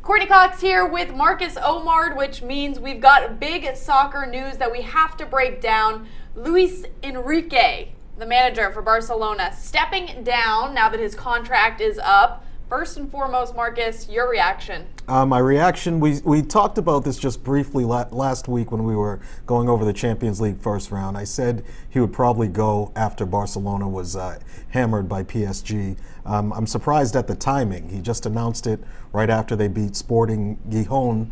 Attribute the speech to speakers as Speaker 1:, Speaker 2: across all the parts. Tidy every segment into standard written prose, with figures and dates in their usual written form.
Speaker 1: Courtney Cox here with Marcus Omard, which means we've got big soccer news that we have to break down. Luis Enrique, the manager for Barcelona, stepping down now that his contract is up. First and foremost, Marcus, your reaction?
Speaker 2: My reaction, we talked about this just briefly last week when we were going over the Champions League first round. I said he would probably go after Barcelona was hammered by PSG. I'm surprised at the timing. He just announced it right after they beat Sporting Gijón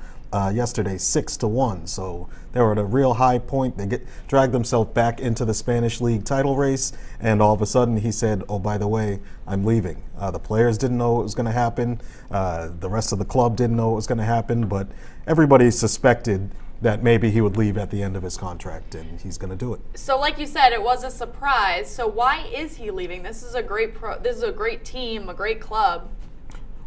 Speaker 2: yesterday 6-1. So they were at a real high point. They dragged themselves back into the Spanish league title race, and all of a sudden he said, oh, by the way, I'm leaving. The players didn't know it was going to happen. The rest of the club didn't know it was going to happen, but everybody suspected that maybe he would leave at the end of his contract, and he's going to do it.
Speaker 1: So like you said, it was a surprise. So why is he leaving? This is a great team, a great club.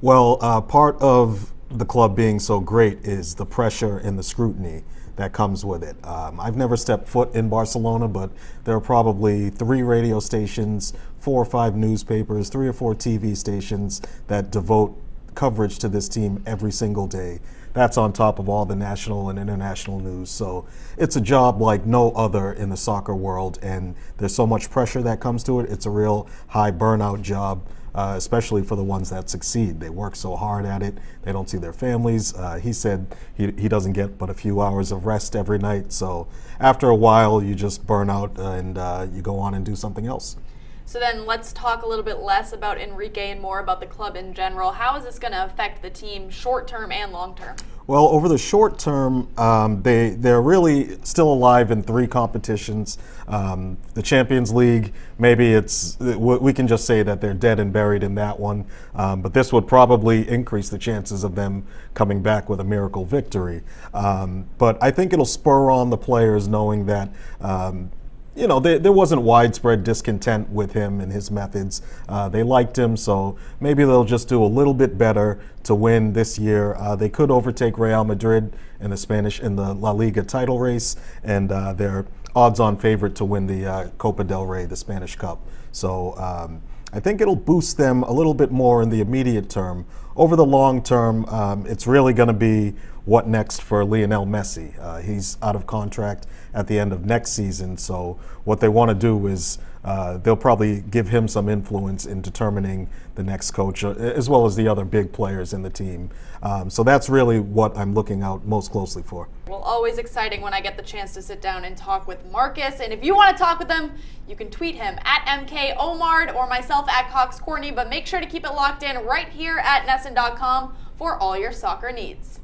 Speaker 2: Well, part of the club being so great is the pressure and the scrutiny that comes with it. I've never stepped foot in Barcelona, but there are probably 3 radio stations, 4 or 5 newspapers, 3 or 4 TV stations that devote coverage to this team every single day. That's on top of all the national and international news. So it's a job like no other in the soccer world, and there's so much pressure that comes to it. It's a real high burnout job. Especially for the ones that succeed. They work so hard at it, they don't see their families. He said he doesn't get but a few hours of rest every night, so after a while you just burn out and you go on and do something else.
Speaker 1: So then let's talk a little bit less about Enrique and more about the club in general. How is this going to affect the team short-term and long-term?
Speaker 2: Well, over the short term, they're really still alive in 3 competitions. The Champions League, maybe we can just say that they're dead and buried in that one. But this would probably increase the chances of them coming back with a miracle victory. But I think it'll spur on the players knowing that there wasn't widespread discontent with him and his methods. They liked him, so maybe they'll just do a little bit better to win this year. They could overtake Real Madrid in the La Liga title race, and they're odds-on favorite to win the Copa del Rey, the Spanish Cup. So I think it'll boost them a little bit more in the immediate term. Over the long term, it's really going to be what next for Lionel Messi. He's out of contract at the end of next season, so what they want to do is they'll probably give him some influence in determining the next coach, as well as the other big players in the team. So that's really what I'm looking out most closely for.
Speaker 1: Well, always exciting when I get the chance to sit down and talk with Marcus. And if you want to talk with him, you can tweet him at MKOmard or myself at Cox Courtney. But make sure to keep it locked in right here at NESN.com for all your soccer needs.